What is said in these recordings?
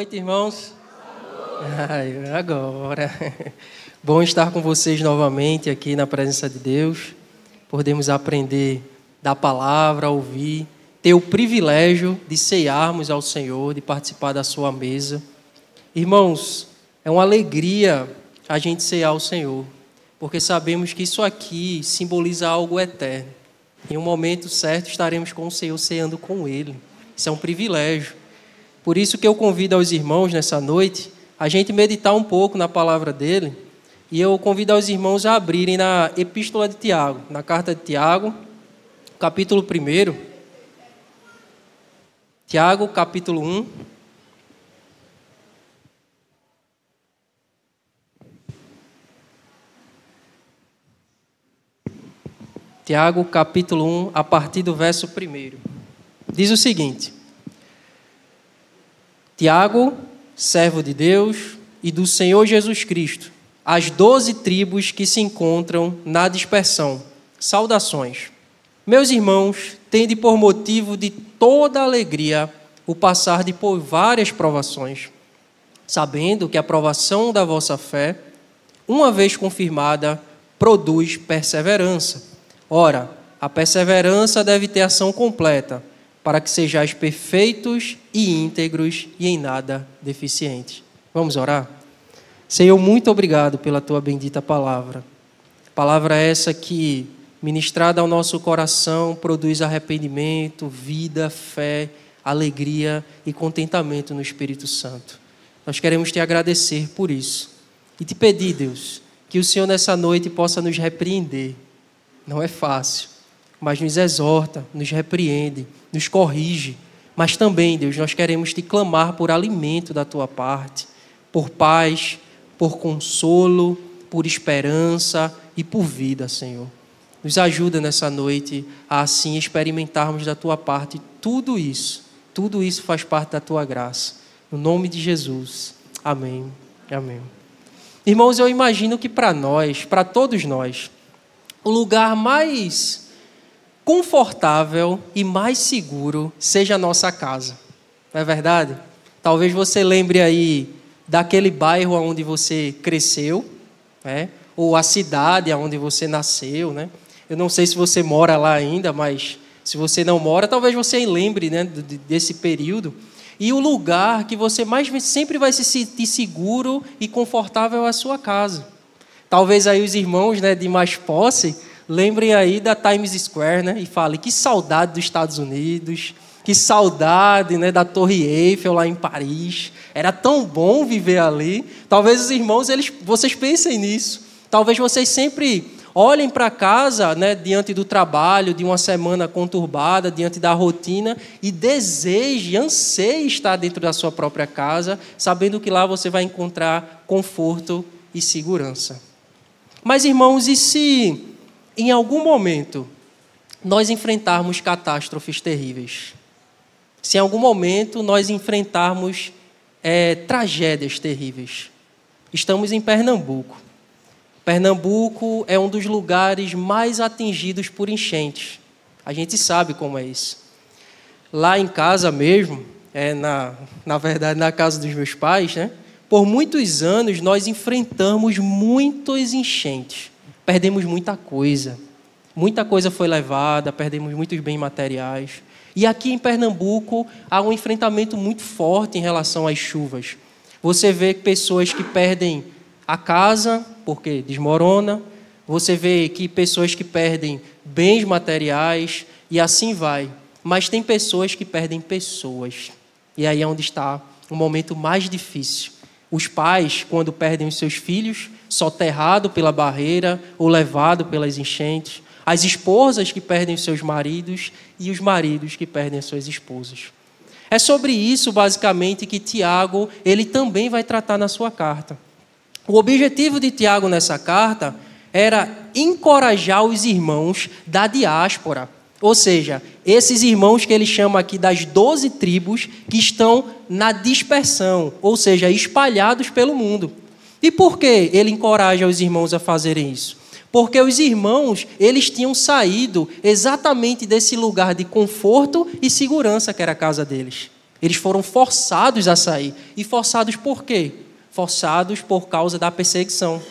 noite, irmãos. Agora. Bom estar com vocês novamente aqui na presença de Deus. Podemos aprender da palavra, ouvir, ter o privilégio de cearmos ao Senhor, de participar da sua mesa. Irmãos, é uma alegria a gente cear ao Senhor, porque sabemos que isso aqui simboliza algo eterno. Em um momento certo estaremos com o Senhor ceando com Ele. Isso é um privilégio. Por isso que eu convido aos irmãos nessa noite a gente meditar um pouco na palavra dele. E eu convido aos irmãos a abrirem na Epístola de Tiago, na carta de Tiago, capítulo 1. Tiago, capítulo 1. Tiago, capítulo 1, a partir do verso 1. Diz o seguinte: Tiago, servo de Deus e do Senhor Jesus Cristo, as 12 tribos que se encontram na dispersão, saudações. Meus irmãos, tende por motivo de toda alegria o passar de por várias provações, sabendo que a provação da vossa fé, uma vez confirmada, produz perseverança. Ora, a perseverança deve ter ação completa, para que sejais perfeitos e íntegros e em nada deficientes. Vamos orar? Senhor, muito obrigado pela Tua bendita palavra. Palavra essa que, ministrada ao nosso coração, produz arrependimento, vida, fé, alegria e contentamento no Espírito Santo. Nós queremos Te agradecer por isso. E Te pedir, Deus, que o Senhor nessa noite possa nos repreender. Não é fácil, mas nos exorta, nos repreende, nos corrige. Mas também, Deus, nós queremos Te clamar por alimento da Tua parte, por paz, por consolo, por esperança e por vida, Senhor. Nos ajuda nessa noite a assim experimentarmos da Tua parte tudo isso faz parte da Tua graça. No nome de Jesus. Amém. Amém. Irmãos, eu imagino que para nós, para todos nós, o lugar mais confortável e mais seguro seja a nossa casa. Não é verdade? Talvez você lembre aí daquele bairro onde você cresceu, né? Ou a cidade onde você nasceu, né? Eu não sei se você mora lá ainda, mas se você não mora, talvez você lembre, né, desse período. E o lugar que você mais sempre vai se sentir seguro e confortável é a sua casa. Talvez aí os irmãos, né, de mais posse lembrem aí da Times Square, né, e falem: que saudade dos Estados Unidos, que saudade, né, da Torre Eiffel lá em Paris. Era tão bom viver ali. Talvez os irmãos, vocês pensem nisso. Talvez vocês sempre olhem para casa, né, diante do trabalho, de uma semana conturbada, diante da rotina, e deseje, anseie estar dentro da sua própria casa, sabendo que lá você vai encontrar conforto e segurança. Mas, irmãos, e se em algum momento nós enfrentarmos catástrofes terríveis? Se em algum momento nós enfrentarmos tragédias terríveis? Estamos em Pernambuco. Pernambuco é um dos lugares mais atingidos por enchentes. A gente sabe como é isso. Lá em casa mesmo, na verdade na casa dos meus pais, né? Por muitos anos nós enfrentamos muitas enchentes. Perdemos muita coisa. Muita coisa foi levada, perdemos muitos bens materiais. E aqui em Pernambuco há um enfrentamento muito forte em relação às chuvas. Você vê pessoas que perdem a casa porque desmorona. Você vê que pessoas que perdem bens materiais e assim vai. Mas tem pessoas que perdem pessoas. E aí é onde está o momento mais difícil. Os pais, quando perdem os seus filhos, soterrado pela barreira ou levado pelas enchentes. As esposas que perdem os seus maridos e os maridos que perdem as suas esposas. É sobre isso, basicamente, que Tiago ele também vai tratar na sua carta. O objetivo de Tiago nessa carta era encorajar os irmãos da diáspora. Ou seja, esses irmãos que ele chama aqui das 12 tribos que estão na dispersão, ou seja, espalhados pelo mundo. E por que ele encoraja os irmãos a fazerem isso? Porque os irmãos, eles tinham saído exatamente desse lugar de conforto e segurança que era a casa deles. Eles foram forçados a sair. E forçados por quê? Forçados por causa da perseguição.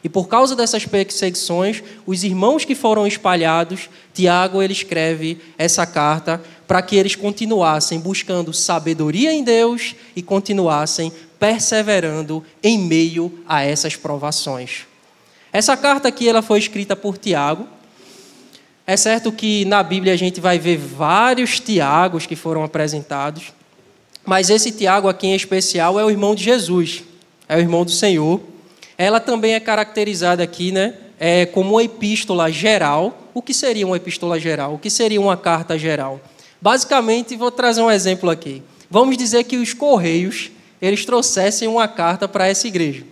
E por causa dessas perseguições, os irmãos que foram espalhados, Tiago ele escreve essa carta para que eles continuassem buscando sabedoria em Deus e continuassem perseverando em meio a essas provações. Essa carta aqui ela foi escrita por Tiago. É certo que na Bíblia a gente vai ver vários Tiagos que foram apresentados, mas esse Tiago aqui em especial é o irmão de Jesus, é o irmão do Senhor. Ela também é caracterizada aqui, como uma epístola geral. O que seria uma epístola geral? O que seria uma carta geral? Basicamente, vou trazer um exemplo aqui. Vamos dizer que os Correios, eles trouxessem uma carta para essa igreja.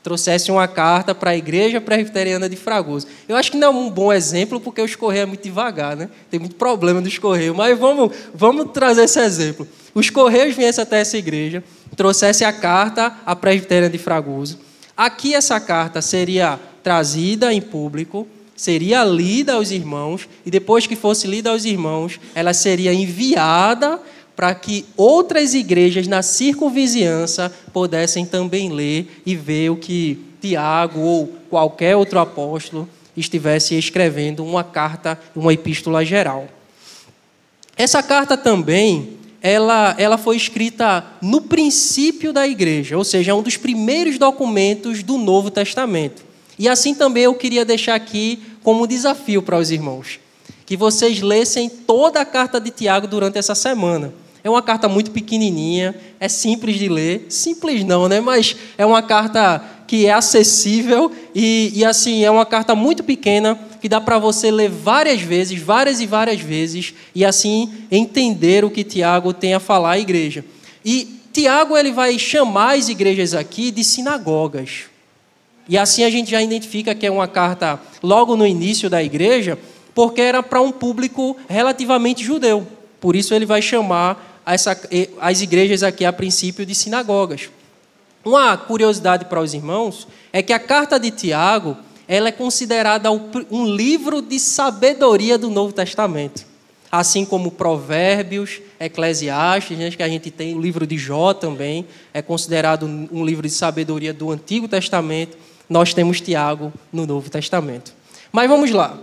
Trouxessem uma carta para a Igreja Presbiteriana de Fragoso. Eu acho que não é um bom exemplo, porque os Correios é muito devagar, né? Tem muito problema dos Correios, mas vamos trazer esse exemplo. Os Correios viessem até essa igreja, trouxessem a carta à Presbiteriana de Fragoso. Aqui essa carta seria trazida em público, seria lida aos irmãos, e depois que fosse lida aos irmãos, ela seria enviada para que outras igrejas na circunvizinhança pudessem também ler e ver o que Tiago ou qualquer outro apóstolo estivesse escrevendo, uma carta, uma epístola geral. Essa carta também, ela foi escrita no princípio da igreja, ou seja, é um dos primeiros documentos do Novo Testamento. E assim também eu queria deixar aqui como desafio para os irmãos, que vocês lessem toda a carta de Tiago durante essa semana. É uma carta muito pequenininha, é simples de ler. Simples não, né? Mas é uma carta que é acessível e assim, é uma carta muito pequena que dá para você ler várias e várias vezes, e assim entender o que Tiago tem a falar à igreja. E Tiago ele vai chamar as igrejas aqui de sinagogas. E assim a gente já identifica que é uma carta logo no início da igreja, porque era para um público relativamente judeu. Por isso ele vai chamar as igrejas aqui, a princípio, de sinagogas. Uma curiosidade para os irmãos é que a carta de Tiago ela é considerada um livro de sabedoria do Novo Testamento. Assim como Provérbios, Eclesiastes, que a gente tem, o livro de Jó também, é considerado um livro de sabedoria do Antigo Testamento. Nós temos Tiago no Novo Testamento. Mas vamos lá.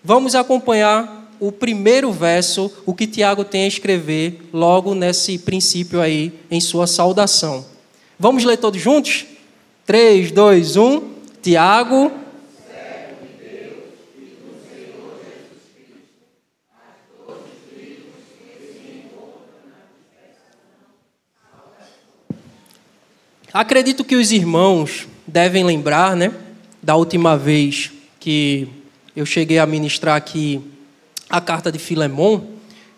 Vamos acompanhar o primeiro verso, o que Tiago tem a escrever logo nesse princípio aí, em sua saudação. Vamos ler todos juntos? 3, 2, 1. Tiago. Acredito que os irmãos devem lembrar, da última vez que eu cheguei a ministrar aqui a carta de Filemon,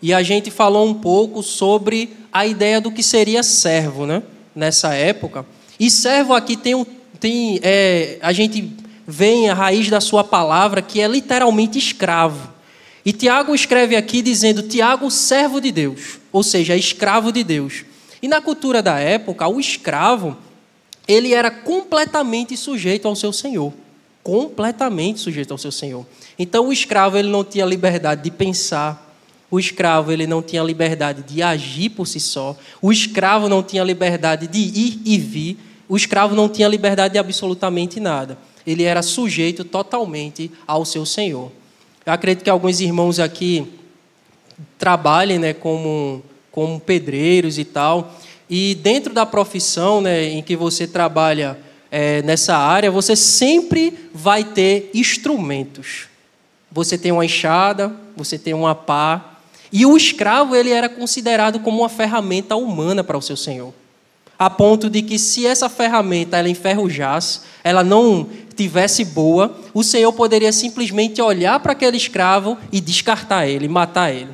e a gente falou um pouco sobre a ideia do que seria servo, nessa época. E servo aqui a gente vê a raiz da sua palavra, que é literalmente escravo. E Tiago escreve aqui dizendo, Tiago, servo de Deus, ou seja, escravo de Deus. E na cultura da época, o escravo, ele era completamente sujeito ao seu senhor. Completamente sujeito ao seu senhor. Então, o escravo ele não tinha liberdade de pensar, o escravo ele não tinha liberdade de agir por si só, o escravo não tinha liberdade de ir e vir, o escravo não tinha liberdade de absolutamente nada. Ele era sujeito totalmente ao seu senhor. Eu acredito que alguns irmãos aqui trabalhem como pedreiros e tal, e dentro da profissão em que você trabalha nessa área, você sempre vai ter instrumentos. Você tem uma enxada, você tem uma pá. E o escravo ele era considerado como uma ferramenta humana para o seu senhor. A ponto de que se essa ferramenta ela enferrujasse, ela não tivesse boa, o senhor poderia simplesmente olhar para aquele escravo e descartar ele, matar ele.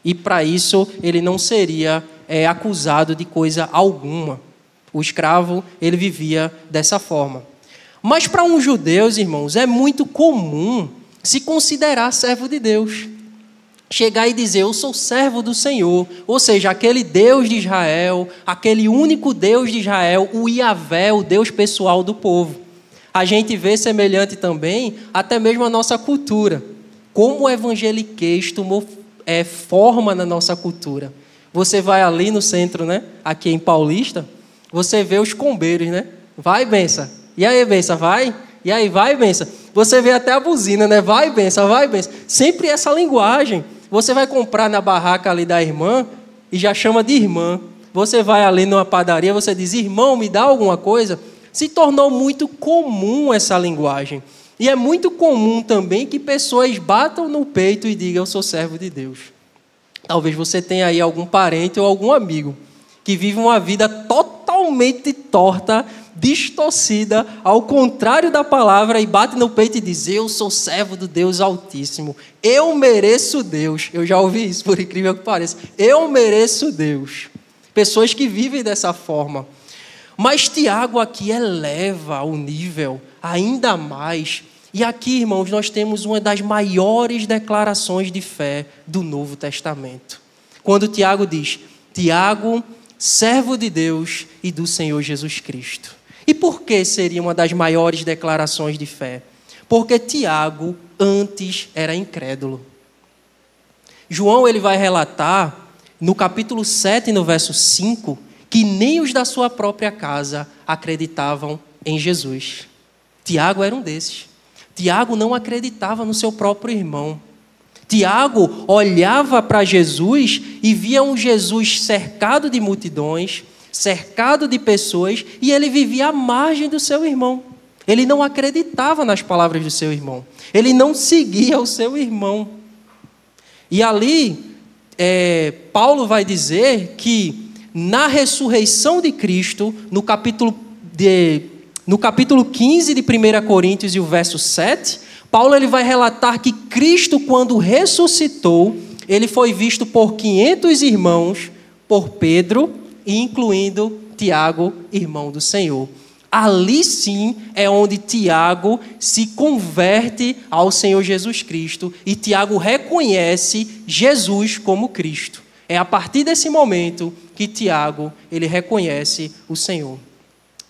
E para isso ele não seria acusado de coisa alguma. O escravo ele vivia dessa forma. Mas para uns judeus, irmãos, é muito comum se considerar servo de Deus. Chegar e dizer, eu sou servo do Senhor. Ou seja, aquele Deus de Israel, aquele único Deus de Israel, o Iavé, o Deus pessoal do povo. A gente vê semelhante também, até mesmo a nossa cultura. Como o evangeliquez tomou forma na nossa cultura. você vai ali no centro, né? Aqui em Paulista, você vê os combeiros, né? Vai, benção. E aí, benção, vai? E aí, vai, benção. Você vê até a buzina, né? Vai, benção, vai, benção. Sempre essa linguagem. Você vai comprar na barraca ali da irmã e já chama de irmã. Você vai ali numa padaria, você diz, irmão, me dá alguma coisa. Se tornou muito comum essa linguagem. E é muito comum também que pessoas batam no peito e digam, eu sou servo de Deus. Talvez você tenha aí algum parente ou algum amigo que vive uma vida totalmente torta, distorcida, ao contrário da palavra, e bate no peito e diz, eu sou servo do Deus Altíssimo, eu mereço Deus. Eu já ouvi isso, por incrível que pareça. Eu mereço Deus. Pessoas que vivem dessa forma. Mas Tiago aqui eleva o nível ainda mais. E aqui, irmãos, nós temos uma das maiores declarações de fé do Novo Testamento. Quando Tiago diz, Tiago, servo de Deus e do Senhor Jesus Cristo. E por que seria uma das maiores declarações de fé? Porque Tiago antes era incrédulo. João ele vai relatar no capítulo 7, no verso 5, que nem os da sua própria casa acreditavam em Jesus. Tiago era um desses. Tiago não acreditava no seu próprio irmão. Tiago olhava para Jesus e via um Jesus cercado de multidões, cercado de pessoas, e ele vivia à margem do seu irmão. Ele não acreditava nas palavras do seu irmão. Ele não seguia o seu irmão. E ali, Paulo vai dizer que na ressurreição de Cristo, no capítulo 15 de 1 Coríntios e o verso 7, Paulo ele vai relatar que Cristo, quando ressuscitou, ele foi visto por 500 irmãos, por Pedro, e incluindo Tiago, irmão do Senhor. Ali sim é onde Tiago se converte ao Senhor Jesus Cristo e Tiago reconhece Jesus como Cristo. É a partir desse momento que Tiago ele reconhece o Senhor.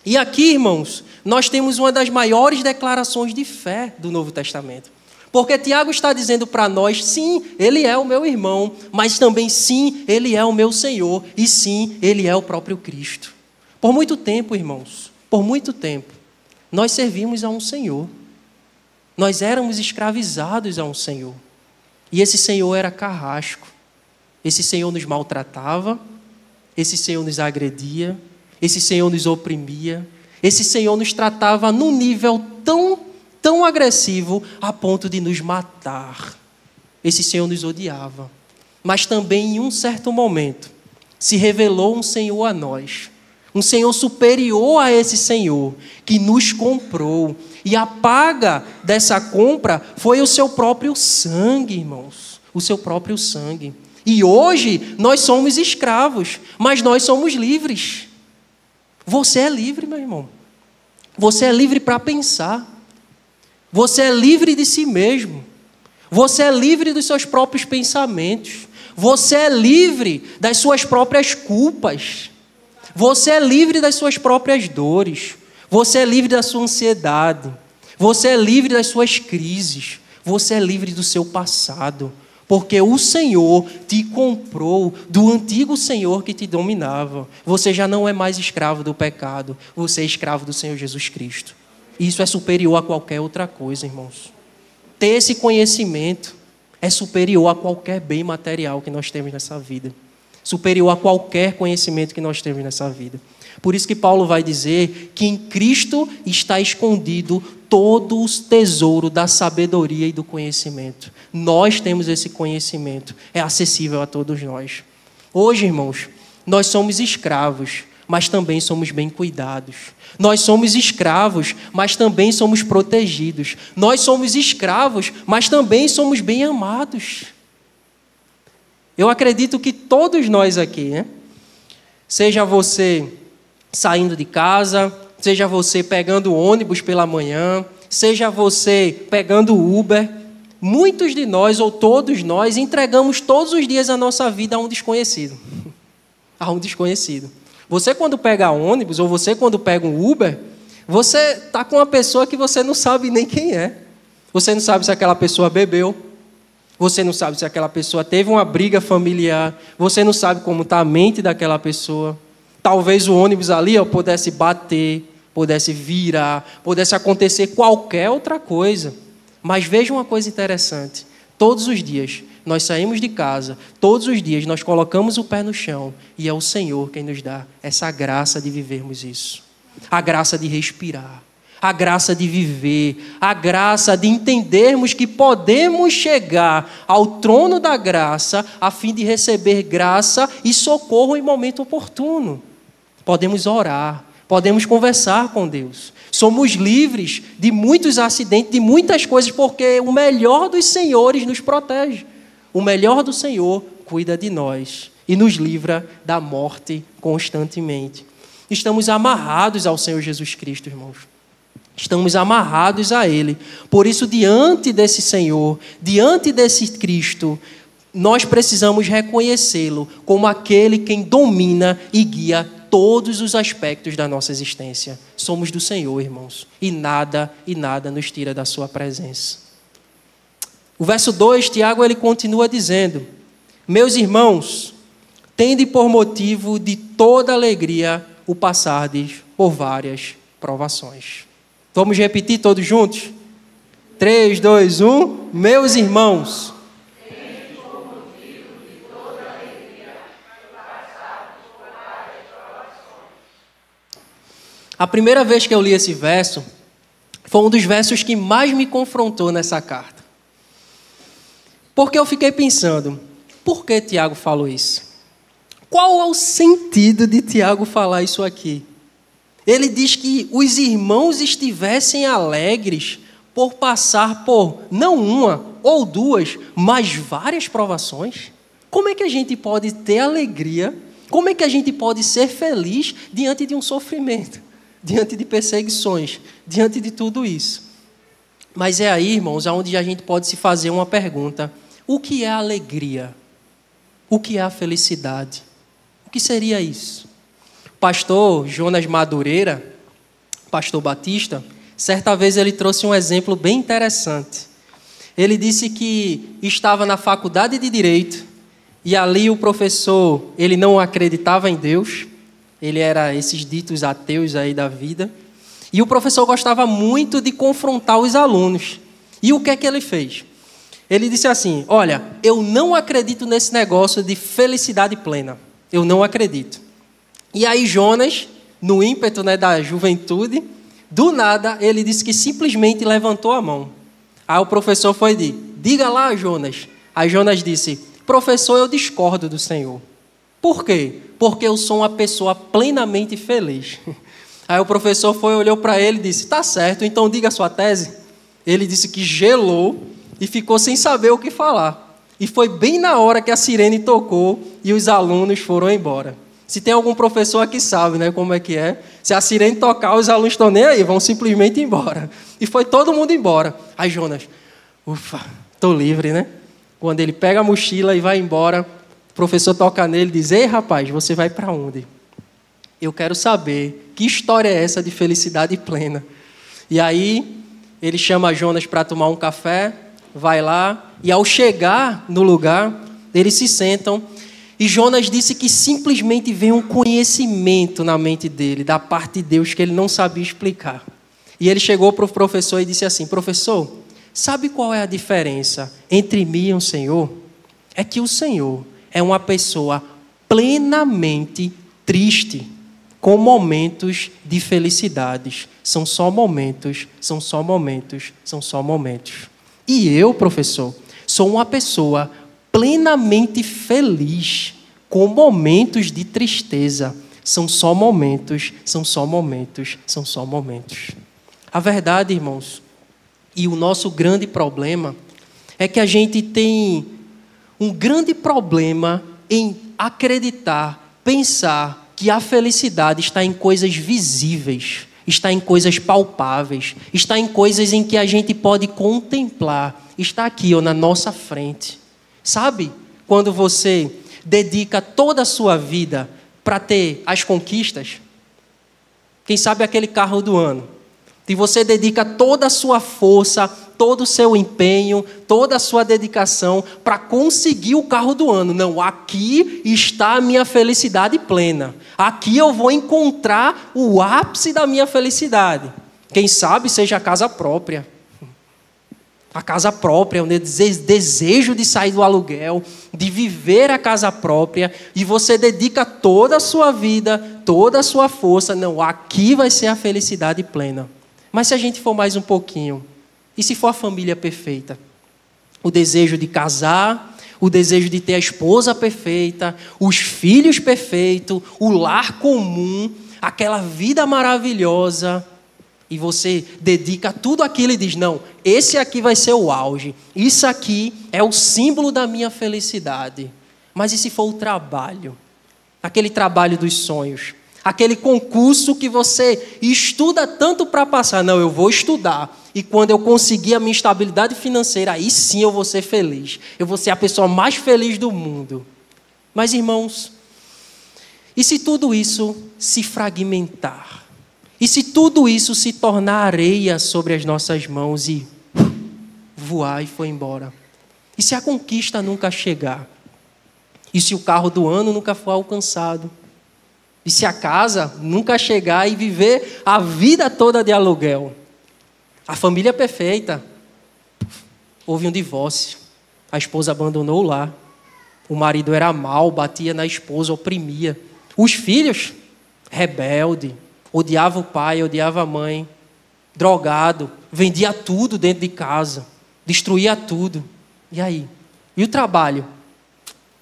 E aqui, irmãos, nós temos uma das maiores declarações de fé do Novo Testamento. Porque Tiago está dizendo para nós, sim, ele é o meu irmão, mas também sim, ele é o meu Senhor e sim, ele é o próprio Cristo. Por muito tempo, irmãos, por muito tempo, nós servimos a um Senhor. Nós éramos escravizados a um Senhor. E esse Senhor era carrasco. Esse Senhor nos maltratava, esse Senhor nos agredia, esse Senhor nos oprimia, esse Senhor nos tratava num nível tão agressivo a ponto de nos matar. Esse Senhor nos odiava. Mas também em um certo momento se revelou um Senhor a nós. Um Senhor superior a esse Senhor, que nos comprou. E a paga dessa compra foi o seu próprio sangue, irmãos. O seu próprio sangue. E hoje nós somos escravos, mas nós somos livres. Você é livre, meu irmão. Você é livre para pensar. Você é livre de si mesmo. Você é livre dos seus próprios pensamentos. Você é livre das suas próprias culpas. Você é livre das suas próprias dores. Você é livre da sua ansiedade. Você é livre das suas crises. Você é livre do seu passado. Porque o Senhor te comprou do antigo Senhor que te dominava. Você já não é mais escravo do pecado. Você é escravo do Senhor Jesus Cristo. Isso é superior a qualquer outra coisa, irmãos. Ter esse conhecimento é superior a qualquer bem material que nós temos nessa vida. Superior a qualquer conhecimento que nós temos nessa vida. Por isso que Paulo vai dizer que em Cristo está escondido todo o tesouro da sabedoria e do conhecimento. Nós temos esse conhecimento, é acessível a todos nós. Hoje, irmãos, nós somos escravos, mas também somos bem cuidados. Nós somos escravos, mas também somos protegidos. Nós somos escravos, mas também somos bem amados. Eu acredito que todos nós aqui, né? Seja você saindo de casa, seja você pegando ônibus pela manhã, seja você pegando Uber, muitos de nós, ou todos nós, entregamos todos os dias a nossa vida a um desconhecido. A um desconhecido. Você quando pega ônibus, ou você quando pega um Uber, você está com uma pessoa que você não sabe nem quem é. Você não sabe se aquela pessoa bebeu. Você não sabe se aquela pessoa teve uma briga familiar. Você não sabe como está a mente daquela pessoa. Talvez o ônibus ali pudesse bater, pudesse virar, pudesse acontecer qualquer outra coisa. Mas veja uma coisa interessante. Todos os dias nós saímos de casa, todos os dias nós colocamos o pé no chão e é o Senhor quem nos dá essa graça de vivermos isso. A graça de respirar. A graça de viver, a graça de entendermos que podemos chegar ao trono da graça a fim de receber graça e socorro em momento oportuno. Podemos orar, podemos conversar com Deus. Somos livres de muitos acidentes, de muitas coisas, porque o melhor dos senhores nos protege. O melhor do Senhor cuida de nós e nos livra da morte constantemente. Estamos amarrados ao Senhor Jesus Cristo, irmãos. Estamos amarrados a Ele. Por isso, diante desse Senhor, diante desse Cristo, nós precisamos reconhecê-lo como aquele quem domina e guia todos os aspectos da nossa existência. Somos do Senhor, irmãos, e nada nos tira da sua presença. O verso 2, Tiago, ele continua dizendo: meus irmãos, tende por motivo de toda alegria o passardes por várias provações. Vamos repetir todos juntos? 3, 2, 1. Meus irmãos. A primeira vez que eu li esse verso, foi um dos versos que mais me confrontou nessa carta. Porque eu fiquei pensando, por que Tiago falou isso? Qual é o sentido de Tiago falar isso aqui? Ele diz que os irmãos estivessem alegres por passar por não uma ou duas, mas várias provações. Como é que a gente pode ter alegria? Como é que a gente pode ser feliz diante de um sofrimento, diante de perseguições, diante de tudo isso? Mas é aí, irmãos, onde a gente pode se fazer uma pergunta. O que é a alegria? O que é a felicidade? O que seria isso? Pastor Jonas Madureira, pastor batista, certa vez ele trouxe um exemplo bem interessante. Ele disse que estava na faculdade de Direito e ali o professor, ele não acreditava em Deus, ele era esses ditos ateus aí da vida, e o professor gostava muito de confrontar os alunos. E o que é que ele fez? Ele disse assim: olha, eu não acredito nesse negócio de felicidade plena, eu não acredito. E aí Jonas, no ímpeto, da juventude, do nada, ele disse que simplesmente levantou a mão. Aí o professor foi de: diga lá, Jonas. Aí Jonas disse: professor, eu discordo do Senhor. Por quê? Porque eu sou uma pessoa plenamente feliz. Aí o professor olhou para ele e disse: tá certo, então diga a sua tese. Ele disse que gelou e ficou sem saber o que falar. E foi bem na hora que a sirene tocou e os alunos foram embora. Se tem algum professor aqui sabe, como é que é. Se a sirene tocar, os alunos estão nem aí, vão simplesmente embora. E foi todo mundo embora. Aí Jonas, ufa, estou livre, né? Quando ele pega a mochila e vai embora, o professor toca nele e diz: ei, rapaz, você vai para onde? Eu quero saber que história é essa de felicidade plena. E aí ele chama Jonas para tomar um café, vai lá, e ao chegar no lugar, eles se sentam. E Jonas disse que simplesmente veio um conhecimento na mente dele, da parte de Deus, que ele não sabia explicar. E ele chegou para o professor e disse assim: professor, sabe qual é a diferença entre mim e o Senhor? É que o Senhor é uma pessoa plenamente triste, com momentos de felicidades. São só momentos, são só momentos, são só momentos. E eu, professor, sou uma pessoa plenamente feliz, com momentos de tristeza. São só momentos, são só momentos, são só momentos. A verdade, irmãos, e o nosso grande problema é que a gente tem um grande problema em acreditar, pensar que a felicidade está em coisas visíveis, está em coisas palpáveis, está em coisas em que a gente pode contemplar, está aqui na nossa frente. Sabe quando você dedica toda a sua vida para ter as conquistas? Quem sabe aquele carro do ano. E você dedica toda a sua força, todo o seu empenho, toda a sua dedicação para conseguir o carro do ano. Não, aqui está a minha felicidade plena. Aqui eu vou encontrar o ápice da minha felicidade. Quem sabe seja a casa própria. A casa própria, o desejo de sair do aluguel, de viver a casa própria, e você dedica toda a sua vida, toda a sua força. Não, aqui vai ser a felicidade plena. Mas se a gente for mais um pouquinho, e se for a família perfeita? O desejo de casar, o desejo de ter a esposa perfeita, os filhos perfeitos, o lar comum, aquela vida maravilhosa, e você dedica tudo aquilo e diz, não, esse aqui vai ser o auge, isso aqui é o símbolo da minha felicidade. Mas e se for o trabalho? Aquele trabalho dos sonhos, aquele concurso que você estuda tanto para passar. Não, eu vou estudar, e quando eu conseguir a minha estabilidade financeira, aí sim eu vou ser feliz, eu vou ser a pessoa mais feliz do mundo. Mas, irmãos, e se tudo isso se fragmentar? E se tudo isso se tornar areia sobre as nossas mãos e voar e foi embora? E se a conquista nunca chegar? E se o carro do ano nunca for alcançado? E se a casa nunca chegar e viver a vida toda de aluguel? A família perfeita. Houve um divórcio. A esposa abandonou o lar. O marido era mau, batia na esposa, oprimia. Os filhos, rebelde. Odiava o pai, odiava a mãe, drogado, vendia tudo dentro de casa, destruía tudo. E aí? E o trabalho?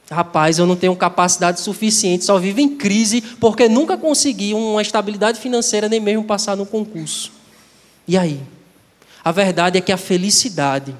Rapaz, eu não tenho capacidade suficiente, só vivo em crise porque nunca consegui uma estabilidade financeira, nem mesmo passar no concurso. E aí? A verdade é que a felicidade,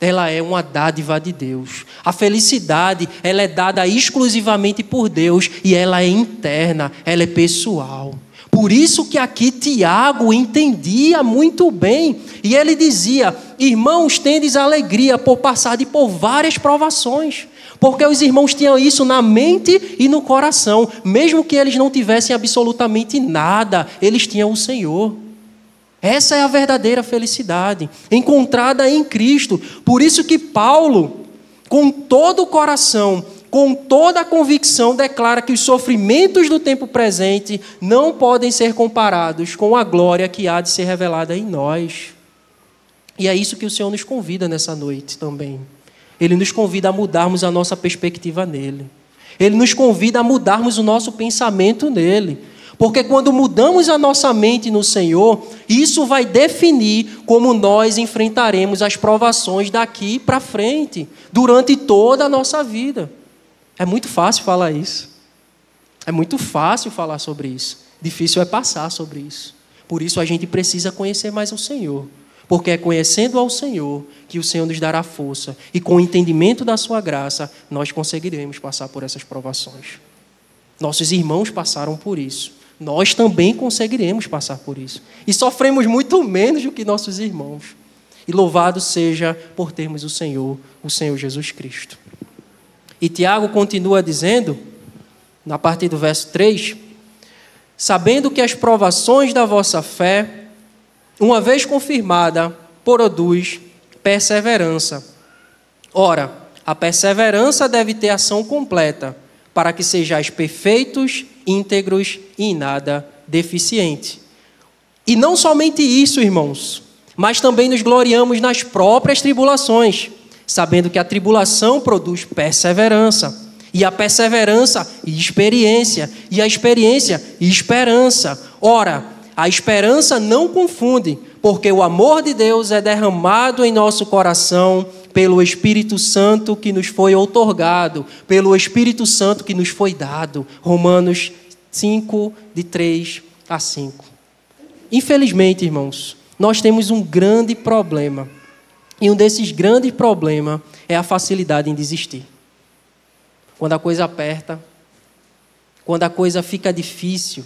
ela é uma dádiva de Deus. A felicidade, ela é dada exclusivamente por Deus e ela é interna, ela é pessoal. Por isso que aqui Tiago entendia muito bem. E ele dizia, irmãos, tendes alegria por passar por várias provações. Porque os irmãos tinham isso na mente e no coração. Mesmo que eles não tivessem absolutamente nada, eles tinham o Senhor. Essa é a verdadeira felicidade, encontrada em Cristo. Por isso que Paulo, com todo o coração, com toda a convicção, declara que os sofrimentos do tempo presente não podem ser comparados com a glória que há de ser revelada em nós. E é isso que o Senhor nos convida nessa noite também. Ele nos convida a mudarmos a nossa perspectiva nele. Ele nos convida a mudarmos o nosso pensamento nele. Porque quando mudamos a nossa mente no Senhor, isso vai definir como nós enfrentaremos as provações daqui para frente, durante toda a nossa vida. É muito fácil falar isso. É muito fácil falar sobre isso. Difícil é passar sobre isso. Por isso a gente precisa conhecer mais o Senhor. Porque é conhecendo ao Senhor que o Senhor nos dará força. E com o entendimento da sua graça, nós conseguiremos passar por essas provações. Nossos irmãos passaram por isso. Nós também conseguiremos passar por isso. E sofremos muito menos do que nossos irmãos. E louvado seja por termos o Senhor Jesus Cristo. E Tiago continua dizendo, na partir do verso 3, sabendo que as provações da vossa fé, uma vez confirmada, produz perseverança. Ora, a perseverança deve ter ação completa, para que sejais perfeitos, íntegros e em nada deficientes. E não somente isso, irmãos, mas também nos gloriamos nas próprias tribulações, sabendo que a tribulação produz perseverança, e a perseverança, experiência, e a experiência, esperança. Ora, a esperança não confunde, porque o amor de Deus é derramado em nosso coração pelo Espírito Santo que nos foi outorgado, pelo Espírito Santo que nos foi dado. Romanos 5, de 3 a 5. Infelizmente, irmãos, nós temos um grande problema. E um desses grandes problemas é a facilidade em desistir. Quando a coisa aperta, quando a coisa fica difícil,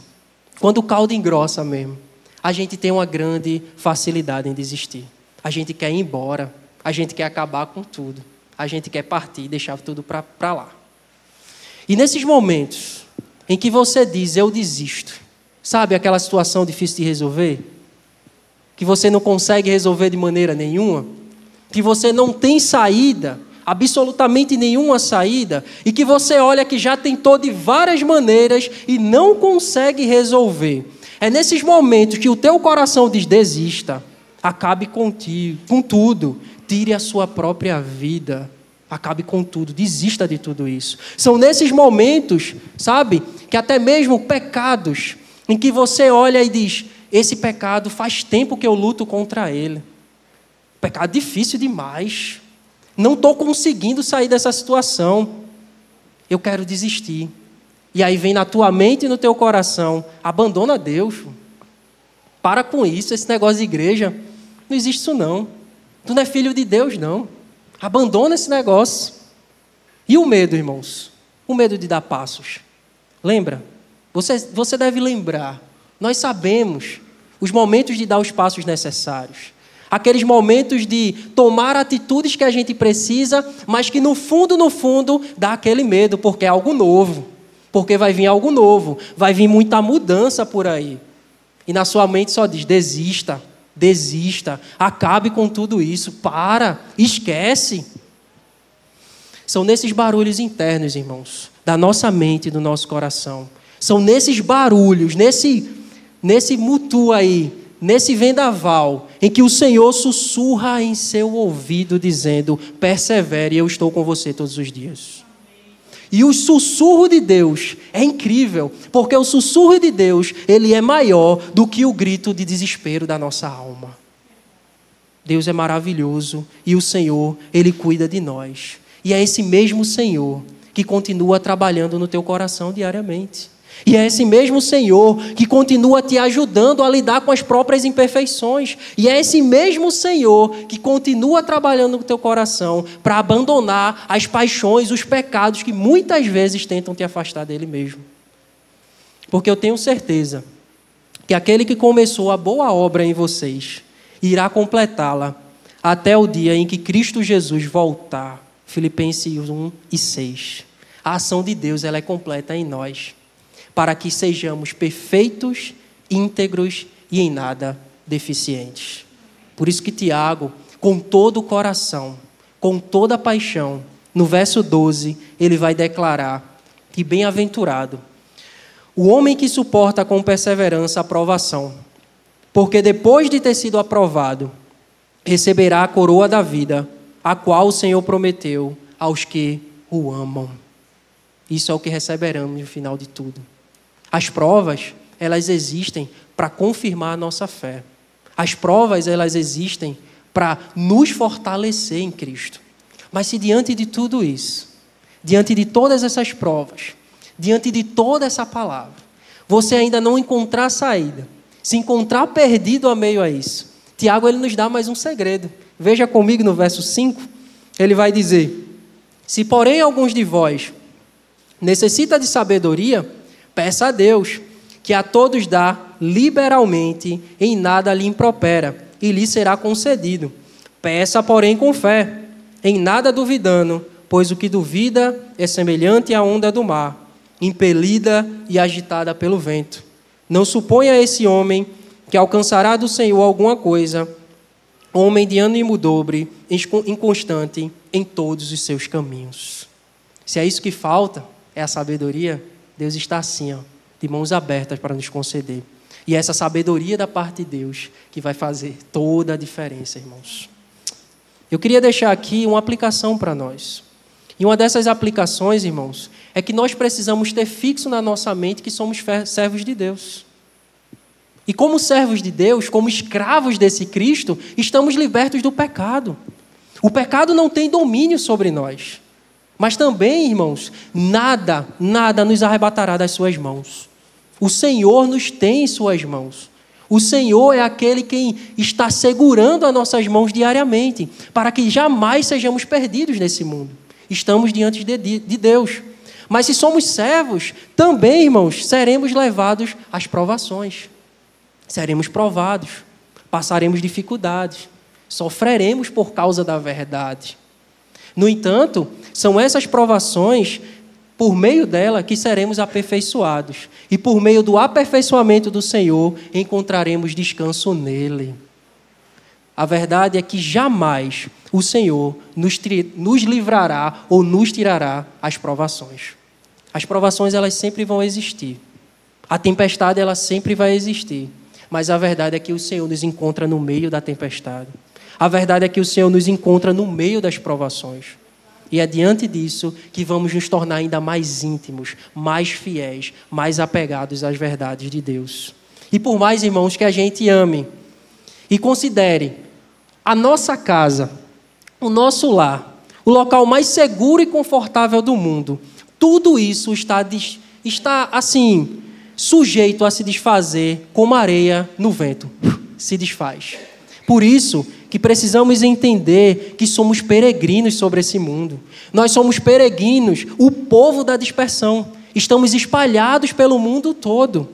quando o caldo engrossa mesmo, a gente tem uma grande facilidade em desistir. A gente quer ir embora, a gente quer acabar com tudo, a gente quer partir e deixar tudo para lá. E nesses momentos em que você diz, eu desisto, sabe aquela situação difícil de resolver? Que você não consegue resolver de maneira nenhuma? que você não tem saída, absolutamente nenhuma saída, e que você olha que já tentou de várias maneiras e não consegue resolver. É nesses momentos que o teu coração diz: desista, acabe contigo, com tudo, tire a sua própria vida, acabe com tudo, desista de tudo isso. São nesses momentos, sabe, que até mesmo pecados, em que você olha e diz: esse pecado faz tempo que eu luto contra ele. Pecado difícil demais. Não estou conseguindo sair dessa situação. Eu quero desistir. E aí vem na tua mente e no teu coração: abandona Deus. Para com isso, esse negócio de igreja. Não existe isso não. Tu não é filho de Deus, não. Abandona esse negócio. E o medo, irmãos? O medo de dar passos. Lembra? Você deve lembrar. Nós sabemos os momentos de dar os passos necessários. Aqueles momentos de tomar atitudes que a gente precisa, mas que no fundo, dá aquele medo, porque é algo novo. Porque vai vir algo novo. Vai vir muita mudança por aí. E na sua mente só diz: desista, desista, acabe com tudo isso, para, esquece. São nesses barulhos internos, irmãos, da nossa mente e do nosso coração. São nesses barulhos, nesse mutu aí, nesse vendaval, em que o Senhor sussurra em seu ouvido, dizendo: persevere, eu estou com você todos os dias. E o sussurro de Deus é incrível, porque o sussurro de Deus, ele é maior do que o grito de desespero da nossa alma. Deus é maravilhoso e o Senhor, ele cuida de nós. E é esse mesmo Senhor que continua trabalhando no teu coração diariamente. E é esse mesmo Senhor que continua te ajudando a lidar com as próprias imperfeições. E é esse mesmo Senhor que continua trabalhando no teu coração para abandonar as paixões, os pecados que muitas vezes tentam te afastar dele mesmo. Porque eu tenho certeza que aquele que começou a boa obra em vocês irá completá-la até o dia em que Cristo Jesus voltar. Filipenses 1:6. A ação de Deus, ela é completa em nós, para que sejamos perfeitos, íntegros e em nada deficientes. Por isso que Tiago, com todo o coração, com toda a paixão, no verso 12, ele vai declarar que bem-aventurado o homem que suporta com perseverança a provação, porque depois de ter sido aprovado, receberá a coroa da vida, a qual o Senhor prometeu aos que o amam. Isso é o que receberemos no final de tudo. As provas, elas existem para confirmar a nossa fé. As provas, elas existem para nos fortalecer em Cristo. Mas se diante de tudo isso, diante de todas essas provas, diante de toda essa palavra, você ainda não encontrar saída, se encontrar perdido a meio a isso, Tiago, ele nos dá mais um segredo. Veja comigo no verso 5, ele vai dizer: se porém alguns de vós necessita de sabedoria, peça a Deus, que a todos dá liberalmente, em nada lhe impropera, e lhe será concedido. Peça, porém, com fé, em nada duvidando, pois o que duvida é semelhante à onda do mar, impelida e agitada pelo vento. Não suponha esse homem que alcançará do Senhor alguma coisa, homem de ânimo dobre, inconstante em todos os seus caminhos. Se é isso que falta, é a sabedoria, Deus está assim, de mãos abertas para nos conceder. E é essa sabedoria da parte de Deus que vai fazer toda a diferença, irmãos. Eu queria deixar aqui uma aplicação para nós. E uma dessas aplicações, irmãos, é que nós precisamos ter fixo na nossa mente que somos servos de Deus. E como servos de Deus, como escravos desse Cristo, estamos libertos do pecado. O pecado não tem domínio sobre nós. Mas também, irmãos, nada nos arrebatará das suas mãos. O Senhor nos tem em suas mãos. O Senhor é aquele quem está segurando as nossas mãos diariamente, para que jamais sejamos perdidos nesse mundo. Estamos diante de Deus. Mas se somos servos, também, irmãos, seremos levados às provações. Seremos provados, passaremos dificuldades, sofreremos por causa da verdade. No entanto, são essas provações, por meio dela, que seremos aperfeiçoados. E por meio do aperfeiçoamento do Senhor, encontraremos descanso nele. A verdade é que jamais o Senhor nos livrará ou nos tirará as provações. As provações, elas sempre vão existir. A tempestade, ela sempre vai existir. Mas a verdade é que o Senhor nos encontra no meio da tempestade. A verdade é que o Senhor nos encontra no meio das provações. E é diante disso que vamos nos tornar ainda mais íntimos, mais fiéis, mais apegados às verdades de Deus. E por mais, irmãos, que a gente ame e considere a nossa casa, o nosso lar, o local mais seguro e confortável do mundo, tudo isso está assim, sujeito a se desfazer como areia no vento. Se desfaz. Por isso que precisamos entender que somos peregrinos sobre esse mundo. Nós somos peregrinos, o povo da dispersão. Estamos espalhados pelo mundo todo.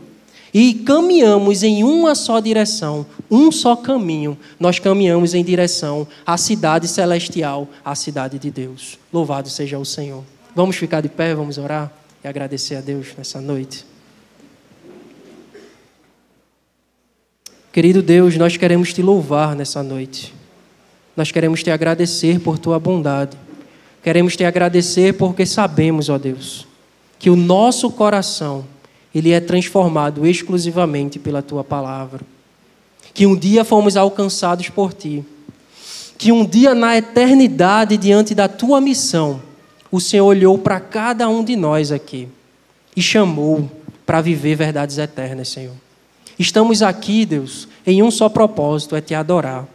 E caminhamos em uma só direção, um só caminho. Nós caminhamos em direção à cidade celestial, à cidade de Deus. Louvado seja o Senhor. Vamos ficar de pé, vamos orar e agradecer a Deus nessa noite. Querido Deus, nós queremos te louvar nessa noite. Nós queremos te agradecer por tua bondade. Queremos te agradecer porque sabemos, ó Deus, que o nosso coração ele é transformado exclusivamente pela tua palavra. Que um dia fomos alcançados por ti. Que um dia na eternidade, diante da tua missão, o Senhor olhou para cada um de nós aqui e chamou para viver verdades eternas, Senhor. Estamos aqui, Deus, em um só propósito, é te adorar.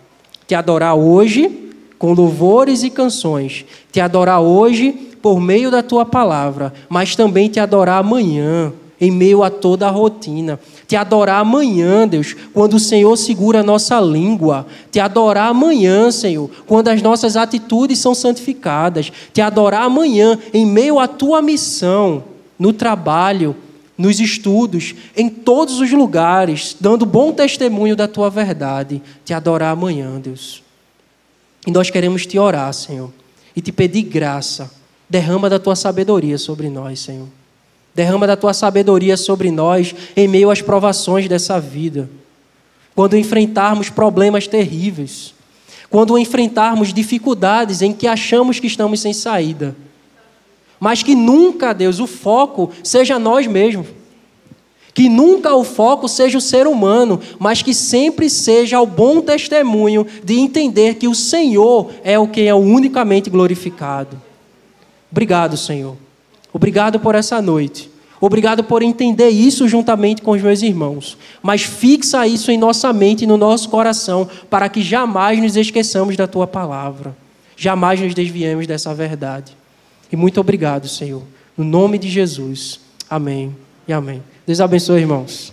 Te adorar hoje com louvores e canções. Te adorar hoje por meio da tua palavra, mas também te adorar amanhã, em meio a toda a rotina. Te adorar amanhã, Deus, quando o Senhor segura a nossa língua. Te adorar amanhã, Senhor, quando as nossas atitudes são santificadas. Te adorar amanhã, em meio à tua missão, no trabalho, nos estudos, em todos os lugares, dando bom testemunho da tua verdade. Te adorar amanhã, Deus. E nós queremos te orar, Senhor, e te pedir graça. Derrama da tua sabedoria sobre nós, Senhor. Derrama da tua sabedoria sobre nós em meio às provações dessa vida. Quando enfrentarmos problemas terríveis. Quando enfrentarmos dificuldades em que achamos que estamos sem saída. Mas que nunca, Deus, o foco seja nós mesmos. Que nunca o foco seja o ser humano, mas que sempre seja o bom testemunho de entender que o Senhor é o que é unicamente glorificado. Obrigado, Senhor. Obrigado por essa noite. Obrigado por entender isso juntamente com os meus irmãos. Mas fixa isso em nossa mente e no nosso coração para que jamais nos esqueçamos da tua palavra. Jamais nos desviemos dessa verdade. E muito obrigado, Senhor. No nome de Jesus. Amém e amém. Deus abençoe, irmãos.